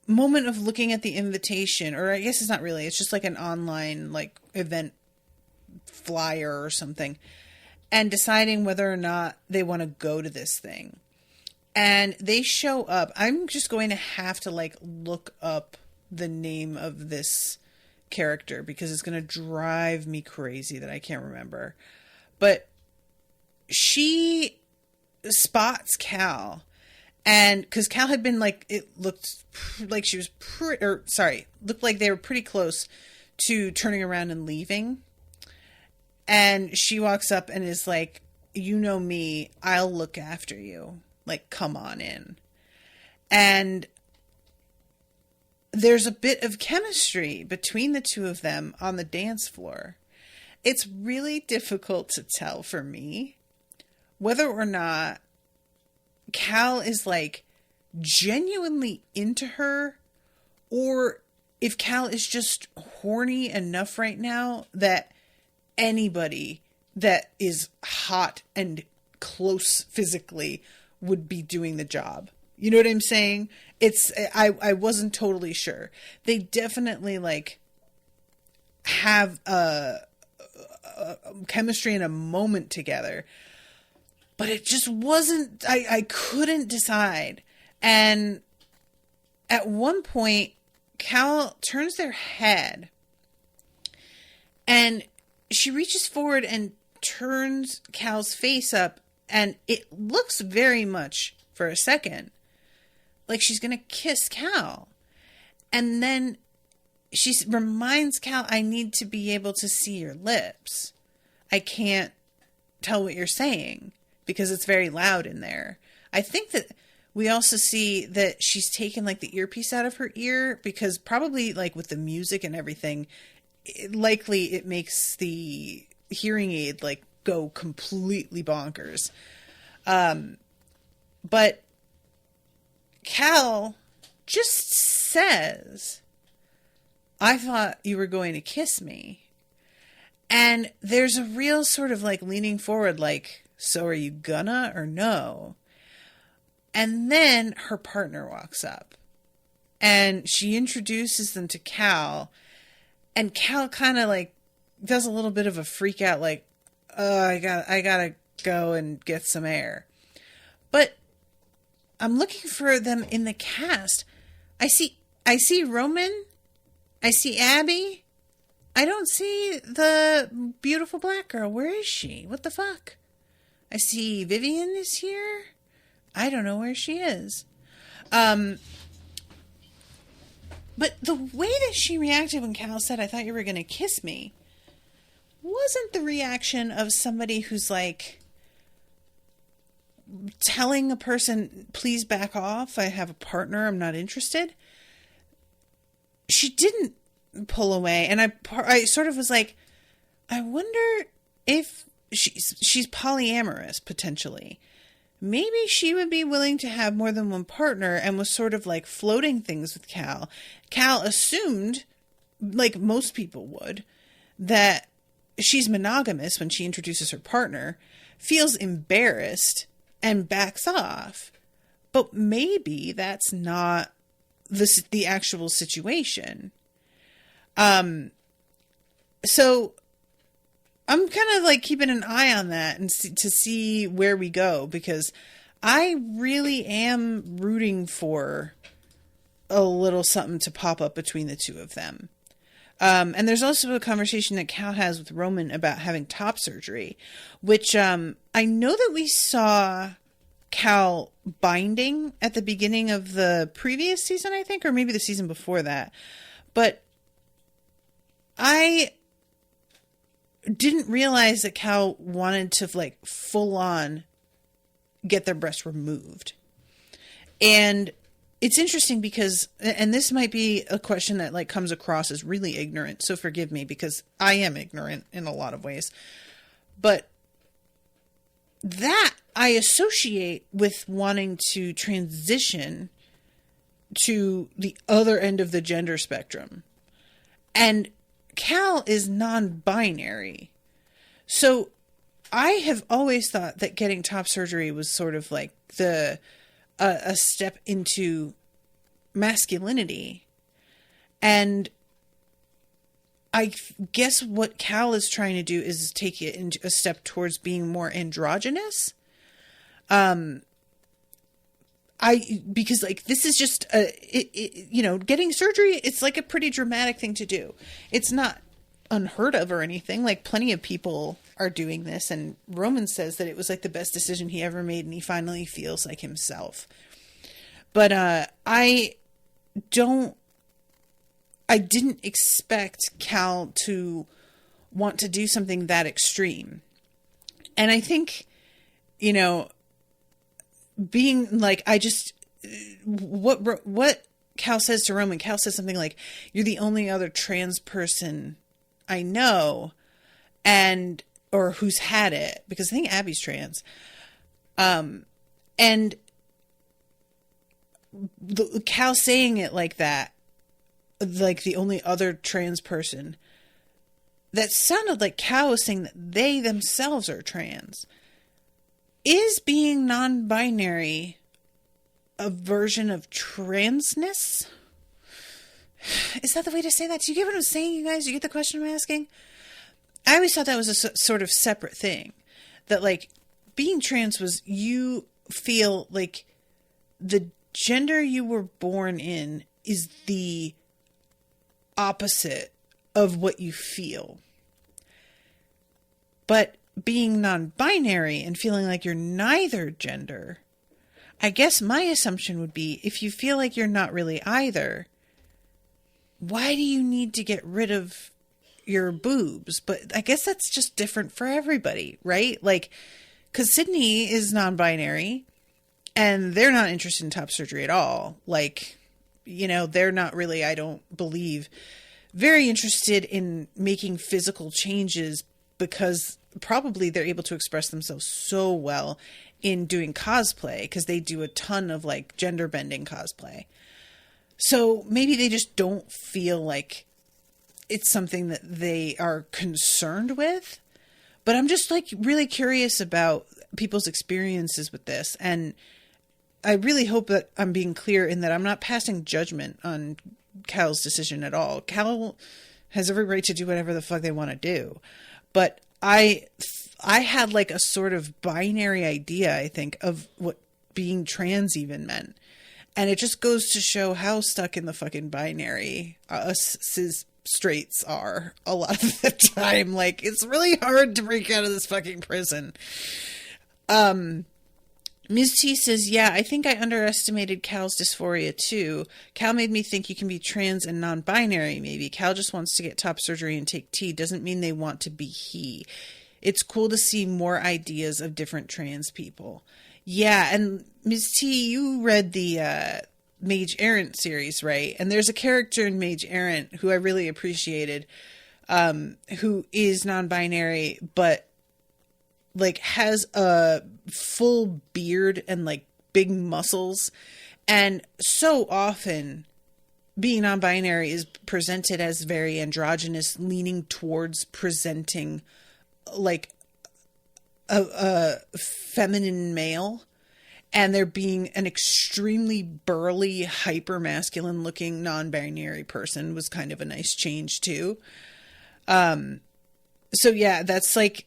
moment of looking at the invitation, or I guess it's not really, it's just like an online like event flyer or something, and deciding whether or not they want to go to this thing. And they show up. I'm just going to have to like look up the name of this character because it's going to drive me crazy that I can't remember. But she spots Cal. And because Cal had been like, it looked like she was looked like they were pretty close to turning around and leaving. And she walks up and is like, you know me, I'll look after you. Like, come on in. And there's a bit of chemistry between the two of them on the dance floor. It's really difficult to tell for me whether or not Cal is like genuinely into her, or if Cal is just horny enough right now that anybody that is hot and close physically would be doing the job. You know what I'm saying? I wasn't totally sure. They definitely like have a chemistry and a moment together. But it just wasn't, I couldn't decide. And at one point, Cal turns their head and she reaches forward and turns Cal's face up, and it looks very much for a second like she's going to kiss Cal. And then she reminds Cal, I need to be able to see your lips. I can't tell what you're saying because it's very loud in there. I think that we also see that she's taken like the earpiece out of her ear because probably like with the music and everything, likely it makes the hearing aid like go completely bonkers. But Cal just says, I thought you were going to kiss me. And there's a real sort of like leaning forward, like, so are you gonna or no? And then her partner walks up and she introduces them to Cal, and Cal kind of like does a little bit of a freak out, like, oh, I gotta go and get some air. But I'm looking for them in the cast. I see Roman. I see Abby. I don't see the beautiful black girl. Where is she? What the fuck? I see Vivian is here. I don't know where she is. But the way that she reacted when Cal said, I thought you were going to kiss me, wasn't the reaction of somebody who's like telling a person, please back off. I have a partner. I'm not interested. She didn't pull away. And I sort of was like, I wonder if she's polyamorous potentially. Maybe she would be willing to have more than one partner, and was sort of like floating things with Cal. Cal assumed, like most people would, that she's monogamous when she introduces her partner, feels embarrassed, and backs off. But maybe that's not the actual situation. So I'm kind of like keeping an eye on that and to see where we go, because I really am rooting for a little something to pop up between the two of them. And there's also a conversation that Cal has with Roman about having top surgery, which I know that we saw Cal binding at the beginning of the previous season, I think, or maybe the season before that. But I didn't realize that Cal wanted to like full on get their breast removed. And it's interesting because, and this might be a question that like comes across as really ignorant, so forgive me because I am ignorant in a lot of ways, but that I associate with wanting to transition to the other end of the gender spectrum. And Cal is non-binary. So I have always thought that getting top surgery was sort of like a step into masculinity. And I guess what Cal is trying to do is take it into a step towards being more androgynous. Because like, this is just, getting surgery, it's like a pretty dramatic thing to do. It's not unheard of or anything. Like, plenty of people are doing this, and Roman says that it was like the best decision he ever made, and he finally feels like himself. But I didn't expect Cal to want to do something that extreme. And I think, being like, what Cal says to Roman, Cal says something like, "You're the only other trans person I know," or who's had it, because I think Abby's trans. And Cal saying it like that, like the only other trans person, that sounded like Cal was saying that they themselves are trans. Is being non-binary a version of transness? Is that the way to say that? Do you get what I'm saying, you guys? Do you get the question I'm asking? I always thought that was a sort of separate thing. That, like, being trans was you feel like the gender you were born in is the opposite of what you feel. But being non-binary and feeling like you're neither gender, I guess my assumption would be, if you feel like you're not really either, why do you need to get rid of your boobs? But I guess that's just different for everybody, right? Like, because Sydney is non-binary and they're not interested in top surgery at all. Like, they're not really, I don't believe, very interested in making physical changes, because probably they're able to express themselves so well in doing cosplay, because they do a ton of like gender bending cosplay. So maybe they just don't feel like it's something that they are concerned with. But I'm just like really curious about people's experiences with this. And I really hope that I'm being clear in that I'm not passing judgment on Cal's decision at all. Cal has every right to do whatever the fuck they want to do. But I had like a sort of binary idea, I think, of what being trans even meant. And it just goes to show how stuck in the fucking binary us cis straights are a lot of the time. Like, it's really hard to break out of this fucking prison. Ms. T says, "Yeah, I think I underestimated Cal's dysphoria too. Cal made me think you can be trans and non-binary, maybe. Cal just wants to get top surgery and take T. Doesn't mean they want to be he. It's cool to see more ideas of different trans people." Yeah, and Ms. T, you read the Mage Errant series, right? And there's a character in Mage Errant who I really appreciated, who is non-binary, but like has a full beard and like big muscles. And so often being non-binary is presented as very androgynous, leaning towards presenting like a feminine male. And there being an extremely burly, hyper masculine looking non-binary person was kind of a nice change too. So yeah, that's like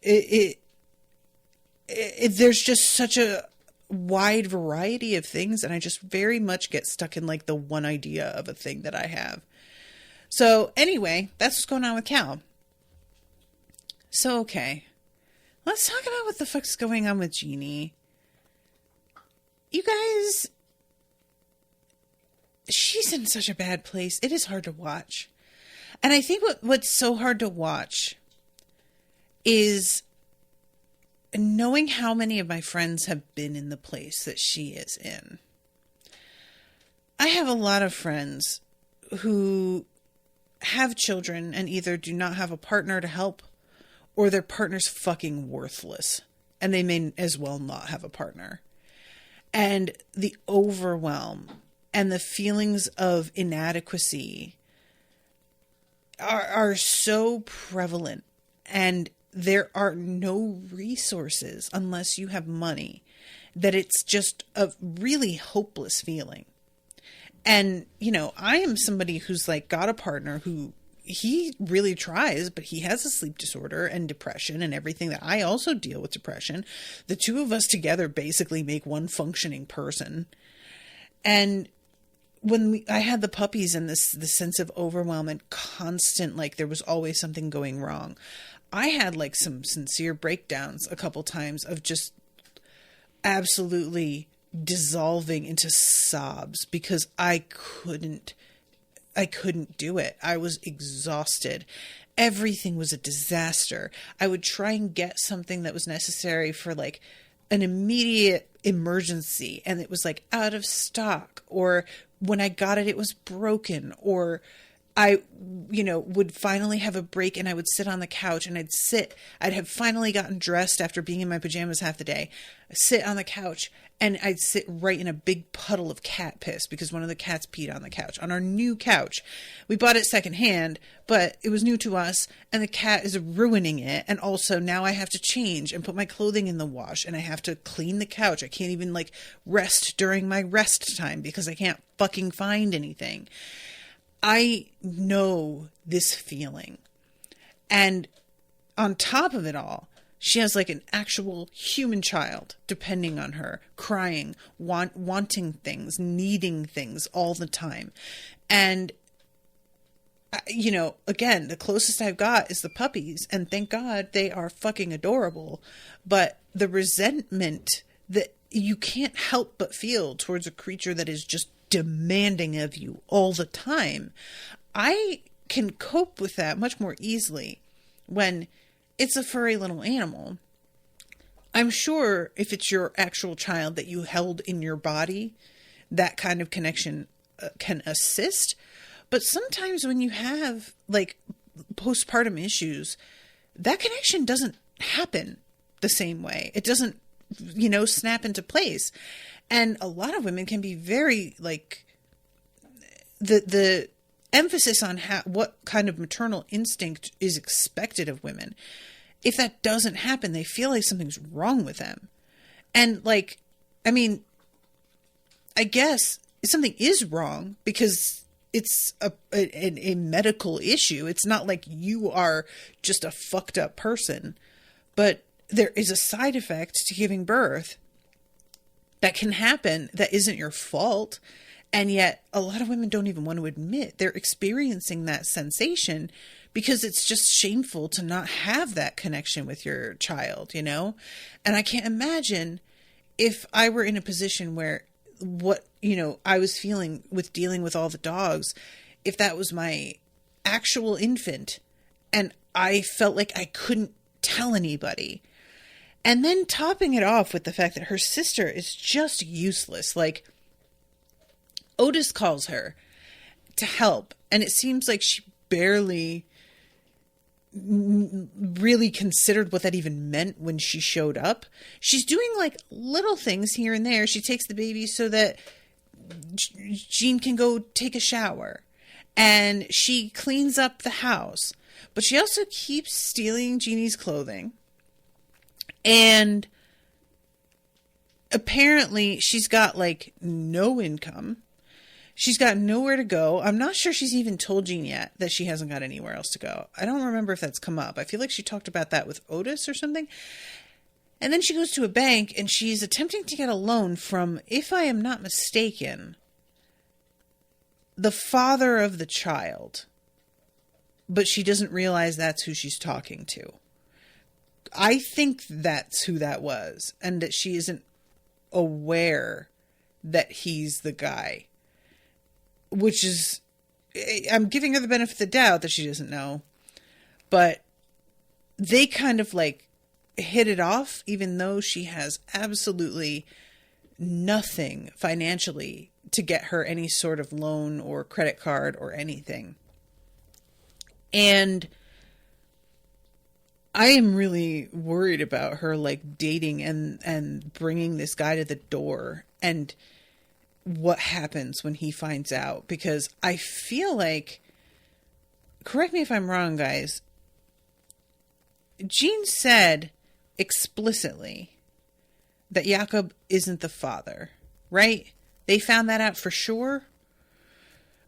there's just such a wide variety of things, and I just very much get stuck in like the one idea of a thing that I have. So anyway, that's what's going on with Cal. So okay, let's talk about what the fuck's going on with Jeannie. You guys, she's in such a bad place. It is hard to watch. And I think what's so hard to watch is knowing how many of my friends have been in the place that she is in, I have a lot of friends who have children and either do not have a partner to help, or their partner's fucking worthless and they may as well not have a partner. And the overwhelm and the feelings of inadequacy are so prevalent, and there are no resources unless you have money, that it's just a really hopeless feeling. And, you know, I am somebody who's like got a partner who he really tries, but he has a sleep disorder and depression and everything that I also deal with depression. The two of us together basically make one functioning person. And when I had the puppies and the sense of overwhelm and constant, like there was always something going wrong, I had like some sincere breakdowns a couple times of just absolutely dissolving into sobs because I couldn't do it. I was exhausted. Everything was a disaster. I would try and get something that was necessary for like an immediate emergency, and it was like out of stock, or when I got it, it was broken, or I, you know, would finally have a break and I would sit on the couch and I'd have finally gotten dressed after being in my pajamas half the day. I'd sit on the couch and I'd sit right in a big puddle of cat piss because one of the cats peed on the couch, on our new couch. We bought it secondhand, but it was new to us and the cat is ruining it. And also now I have to change and put my clothing in the wash and I have to clean the couch. I can't even like rest during my rest time because I can't fucking find anything. I know this feeling. And on top of it all, she has like an actual human child depending on her, crying, wanting things, needing things all the time. And, you know, again, the closest I've got is the puppies. And thank God they are fucking adorable. But the resentment that you can't help but feel towards a creature that is just demanding of you all the time, I can cope with that much more easily when it's a furry little animal. I'm sure if it's your actual child that you held in your body, that kind of connection can assist. But sometimes when you have like postpartum issues, that connection doesn't happen the same way. It doesn't, you know, snap into place. And a lot of women can be very like the emphasis on what kind of maternal instinct is expected of women. If that doesn't happen, they feel like something's wrong with them. And like, I mean, I guess something is wrong because it's a medical issue. It's not like you are just a fucked up person, but there is a side effect to giving birth that can happen that isn't your fault. And yet a lot of women don't even want to admit they're experiencing that sensation because it's just shameful to not have that connection with your child, you know? And I can't imagine if I were in a position where what, you know, I was feeling with dealing with all the dogs, if that was my actual infant and I felt like I couldn't tell anybody. And then topping it off with the fact that her sister is just useless. Like, Otis calls her to help, and it seems like she barely really considered what that even meant when she showed up. She's doing like little things here and there. She takes the baby so that Jean can go take a shower, and she cleans up the house, but she also keeps stealing Jeannie's clothing. And apparently she's got like no income. She's got nowhere to go. I'm not sure she's even told Jean yet that she hasn't got anywhere else to go. I don't remember if that's come up. I feel like she talked about that with Otis or something. And then she goes to a bank and she's attempting to get a loan from, if I am not mistaken, the father of the child. But she doesn't realize that's who she's talking to. I think that's who that was, and that she isn't aware that he's the guy, which is, I'm giving her the benefit of the doubt that she doesn't know, but they kind of like hit it off, even though she has absolutely nothing financially to get her any sort of loan or credit card or anything. And I am really worried about her, like, dating and bringing this guy to the door and what happens when he finds out, because I feel like, correct me if I'm wrong, guys, Jean said explicitly that Jakob isn't the father, right? They found that out for sure.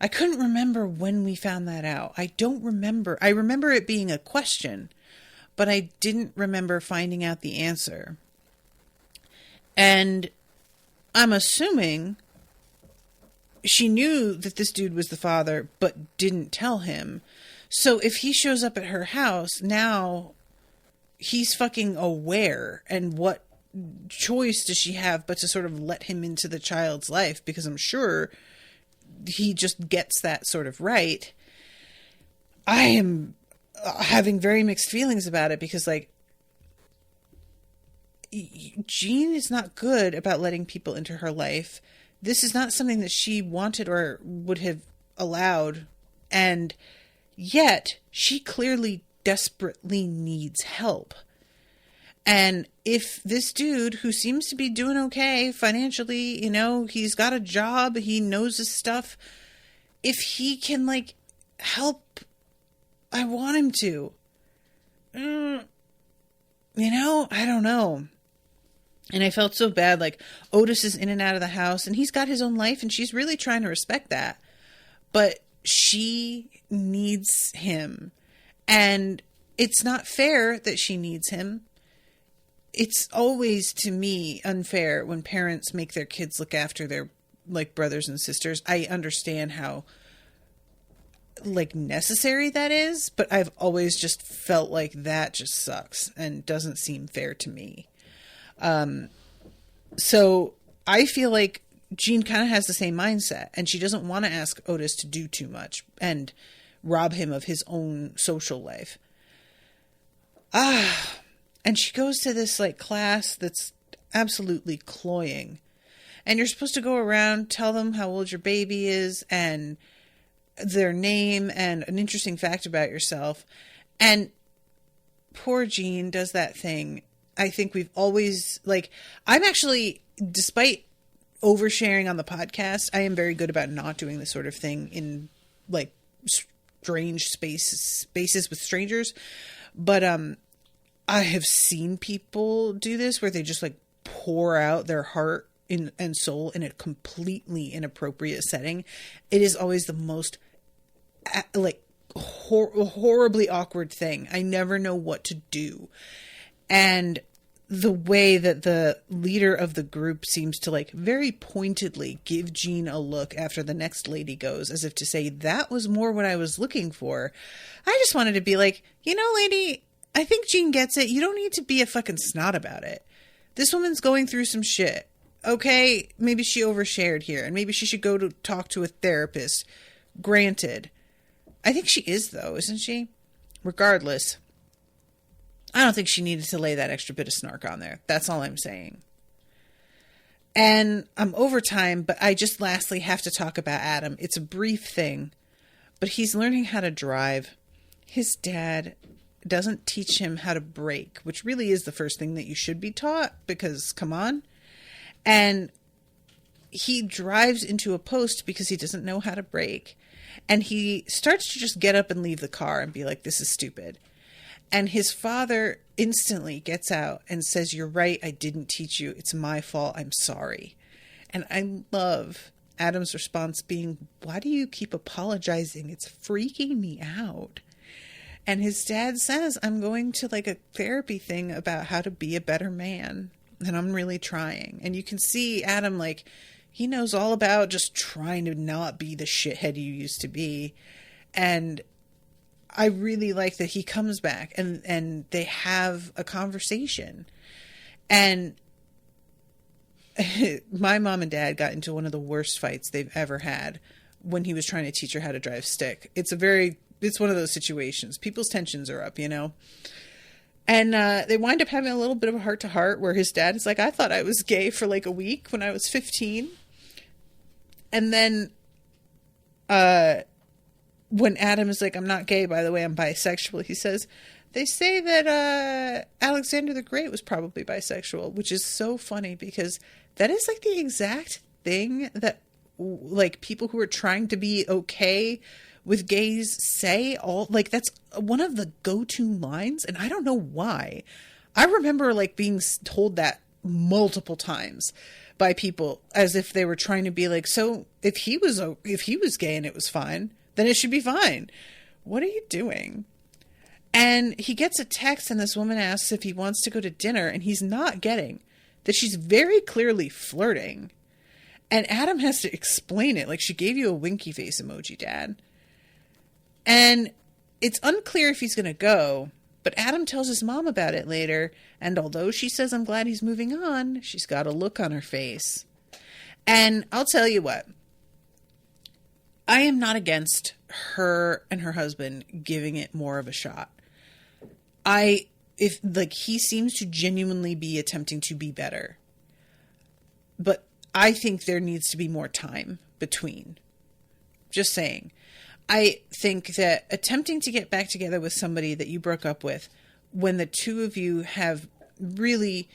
I couldn't remember when we found that out. I don't remember. I remember it being a question, but I didn't remember finding out the answer. And I'm assuming she knew that this dude was the father, but didn't tell him. So if he shows up at her house, now he's fucking aware. And what choice does she have but to sort of let him into the child's life? Because I'm sure he just gets that sort of right. I am having very mixed feelings about it, because, like, Jean is not good about letting people into her life. This is not something that she wanted or would have allowed. And yet she clearly desperately needs help. And if this dude, who seems to be doing okay financially, you know, he's got a job, he knows his stuff, if he can, like, help, I want him to. You know, I don't know. And I felt so bad, like, Otis is in and out of the house, and he's got his own life, and she's really trying to respect that. But she needs him. And it's not fair that she needs him. It's always, to me, unfair when parents make their kids look after their, like, brothers and sisters. I understand how, like, necessary that is, but I've always just felt like that just sucks and doesn't seem fair to me. So I feel like Jean kind of has the same mindset, and she doesn't want to ask Otis to do too much and rob him of his own social life. And she goes to this, like, class that's absolutely cloying. And you're supposed to go around, tell them how old your baby is and their name and an interesting fact about yourself. And poor Jean does that thing. I think we've always, like, I'm actually, despite oversharing on the podcast, I am very good about not doing this sort of thing in, like, strange spaces with strangers. But, I have seen people do this where they just, like, pour out their heart and soul in a completely inappropriate setting. It is always the most, like, horribly awkward thing. I never know what to do. And the way that the leader of the group seems to, like, very pointedly give Jean a look after the next lady goes, as if to say, that was more what I was looking for. I just wanted to be like, you know, lady, I think Jean gets it. You don't need to be a fucking snot about it. This woman's going through some shit. Okay, maybe she overshared here, and maybe she should go to talk to a therapist. Granted. I think she is, though, isn't she? Regardless, I don't think she needed to lay that extra bit of snark on there. That's all I'm saying. And I'm over time, but I just lastly have to talk about Adam. It's a brief thing, but he's learning how to drive. His dad doesn't teach him how to brake, which really is the first thing that you should be taught, because come on. And he drives into a post because he doesn't know how to brake. And he starts to just get up and leave the car and be like, this is stupid. And his father instantly gets out and says, you're right, I didn't teach you. It's my fault. I'm sorry. And I love Adam's response being, why do you keep apologizing? It's freaking me out. And his dad says, I'm going to, like, a therapy thing about how to be a better man. And I'm really trying. And you can see Adam, like, he knows all about just trying to not be the shithead you used to be. And I really like that he comes back and they have a conversation. And my mom and dad got into one of the worst fights they've ever had when he was trying to teach her how to drive stick. It's one of those situations. People's tensions are up, you know? And they wind up having a little bit of a heart-to-heart where his dad is like, I thought I was gay for like a week when I was 15. And then when Adam is like, I'm not gay, by the way, I'm bisexual, he says, they say that Alexander the Great was probably bisexual, which is so funny because that is like the exact thing that like people who are trying to be okay with gays say. All like that's one of the go-to lines, and I don't know why. I remember like being told that multiple times by people as if they were trying to be like, so if he was gay and it was fine, then it should be fine. What are you doing? And he gets a text and this woman asks if he wants to go to dinner, and he's not getting that she's very clearly flirting. And Adam has to explain it. Like, she gave you a winky face emoji, Dad. And it's unclear if he's going to go, but Adam tells his mom about it later. And although she says, I'm glad he's moving on, she's got a look on her face. And I'll tell you what, I am not against her and her husband giving it more of a shot. If he seems to genuinely be attempting to be better, but I think there needs to be more time between. Just saying. I think that attempting to get back together with somebody that you broke up with, when the two of you have really,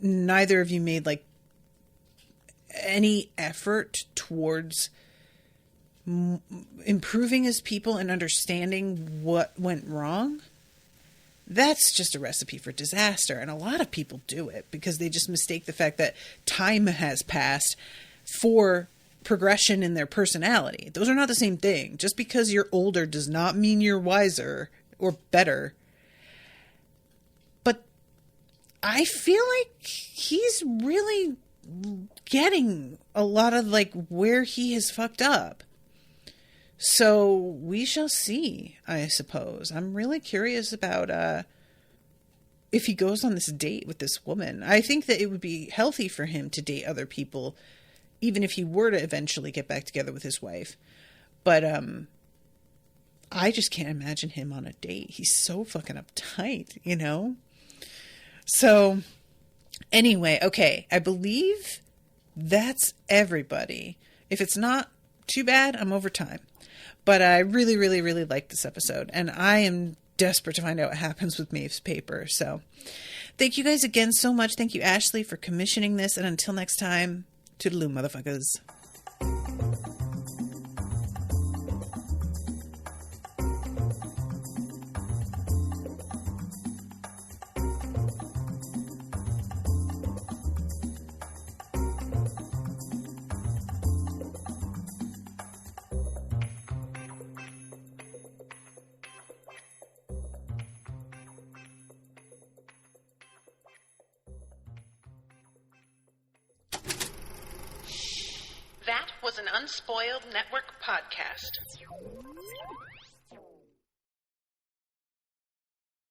neither of you made like any effort towards improving as people and understanding what went wrong, that's just a recipe for disaster. And a lot of people do it because they just mistake the fact that time has passed for progression in their personality. Those are not the same thing. Just because you're older does not mean you're wiser or better. But I feel like he's really getting a lot of like where he has fucked up. So we shall see, I suppose. I'm really curious about if he goes on this date with this woman. I think that it would be healthy for him to date other people, even if he were to eventually get back together with his wife. But I just can't imagine him on a date. He's so fucking uptight, you know? So anyway, okay, I believe that's everybody. If it's not, too bad, I'm over time. But I really, really, really like this episode. And I am desperate to find out what happens with Maeve's paper. So thank you guys again so much. Thank you, Ashleigh, for commissioning this. And until next time, toodaloo, motherfuckers. That was an Unspoiled Network podcast.